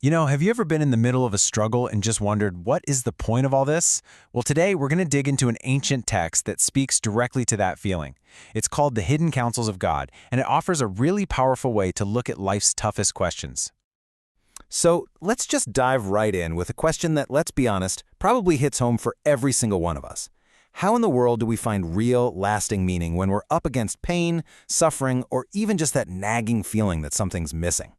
Have you ever been in the middle of a struggle and just wondered, what is the point of all this? Well, today we're going to dig into an ancient text that speaks directly to that feeling. It's called the Hidden Counsels of God, and it offers a really powerful way to look at life's toughest questions. So let's just dive right in with a question that, let's be honest, probably hits home for every single one of us. How in the world do we find real, lasting meaning when we're up against pain, suffering, or even just that nagging feeling that something's missing?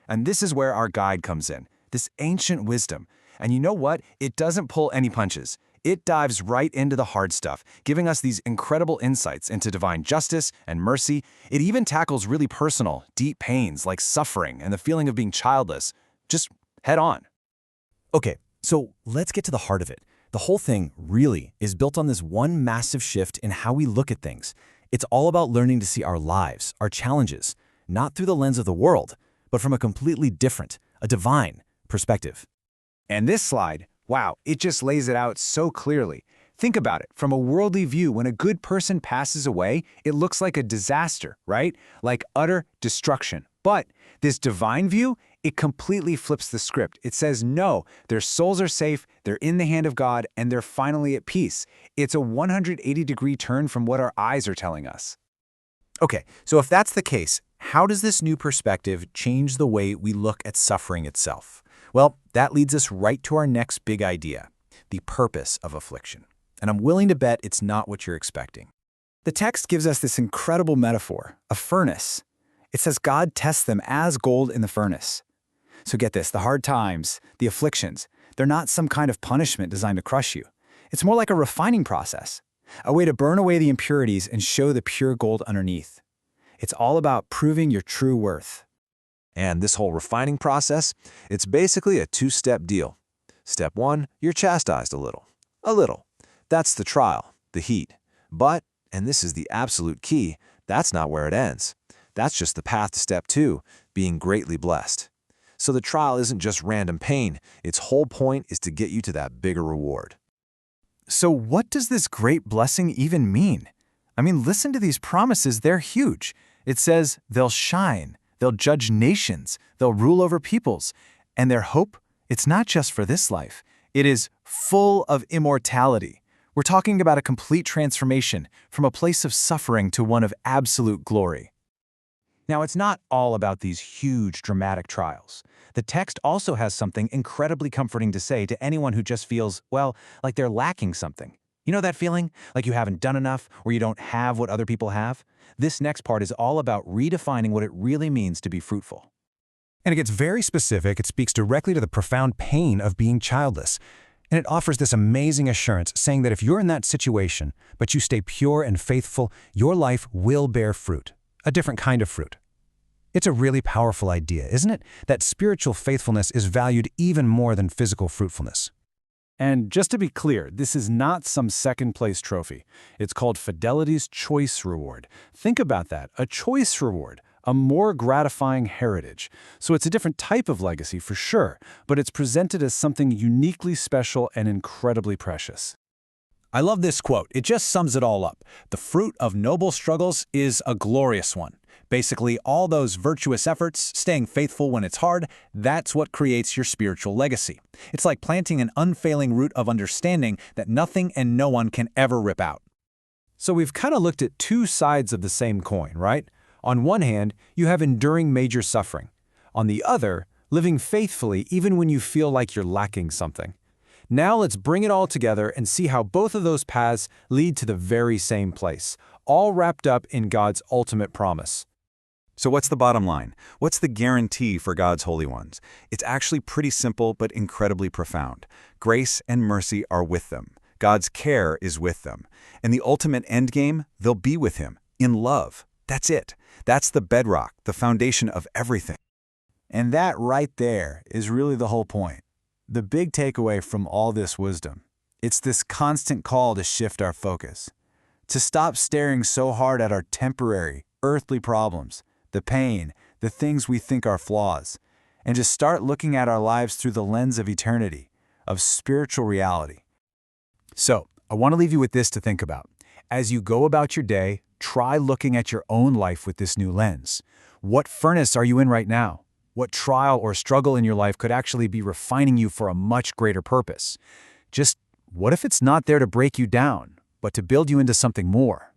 And this is where our guide comes in, this ancient wisdom. And you know what? It doesn't pull any punches. It dives right into the hard stuff, giving us these incredible insights into divine justice and mercy. It even tackles really personal, deep pains like suffering and the feeling of being childless, just head on. Okay, so let's get to the heart of it. The whole thing really is built on this one massive shift in how we look at things. It's all about learning to see our lives, our challenges, not through the lens of the world, but from a completely different, a divine perspective. And this slide, wow, it just lays it out so clearly. Think about it. From a worldly view, when a good person passes away, it looks like a disaster, right? Like utter destruction. But this divine view, it completely flips the script. It says, no, their souls are safe, they're in the hand of God, and they're finally at peace. It's a 180-degree turn from what our eyes are telling us. Okay, so if that's the case, how does this new perspective change the way we look at suffering itself? Well, that leads us right to our next big idea, the purpose of affliction. And I'm willing to bet it's not what you're expecting. The text gives us this incredible metaphor, a furnace. It says God tests them as gold in the furnace. So get this, the hard times, the afflictions, they're not some kind of punishment designed to crush you. It's more like a refining process, a way to burn away the impurities and show the pure gold underneath. It's all about proving your true worth. And this whole refining process, it's basically a two-step deal. Step one, you're chastised a little. A little. That's the trial, the heat. But, and this is the absolute key, that's not where it ends. That's just the path to step two, being greatly blessed. So the trial isn't just random pain. Its whole point is to get you to that bigger reward. So what does this great blessing even mean? I mean, listen to these promises, they're huge. It says they'll shine, they'll judge nations, they'll rule over peoples. And their hope, it's not just for this life. It is full of immortality. We're talking about a complete transformation from a place of suffering to one of absolute glory. Now, it's not all about these huge, dramatic trials. The text also has something incredibly comforting to say to anyone who just feels, well, like they're lacking something. You know that feeling? Like you haven't done enough or you don't have what other people have? This next part is all about redefining what it really means to be fruitful. And it gets very specific. It speaks directly to the profound pain of being childless. And it offers this amazing assurance, saying that if you're in that situation, but you stay pure and faithful, your life will bear fruit, a different kind of fruit. It's a really powerful idea, isn't it? That spiritual faithfulness is valued even more than physical fruitfulness. And just to be clear, this is not some second-place trophy. It's called Fidelity's Choice Reward. Think about that, a choice reward, a more gratifying heritage. So it's a different type of legacy for sure, but it's presented as something uniquely special and incredibly precious. I love this quote. It just sums it all up. The fruit of noble struggles is a glorious one. Basically, all those virtuous efforts, staying faithful when it's hard, that's what creates your spiritual legacy. It's like planting an unfailing root of understanding that nothing and no one can ever rip out. So we've kind of looked at two sides of the same coin, right? On one hand, you have enduring major suffering. On the other, living faithfully even when you feel like you're lacking something. Now let's bring it all together and see how both of those paths lead to the very same place, all wrapped up in God's ultimate promise. So what's the bottom line? What's the guarantee for God's holy ones? It's actually pretty simple but incredibly profound. Grace and mercy are with them. God's care is with them. And the ultimate end game, they'll be with Him, in love. That's it. That's the bedrock, the foundation of everything. And that right there is really the whole point. The big takeaway from all this wisdom. It's this constant call to shift our focus. To stop staring so hard at our temporary, earthly problems, the pain, the things we think are flaws, and just start looking at our lives through the lens of eternity, of spiritual reality. So, I want to leave you with this to think about. As you go about your day, try looking at your own life with this new lens. What furnace are you in right now? what trial or struggle in your life could actually be refining you for a much greater purpose. Just what if it's not there to break you down, but to build you into something more?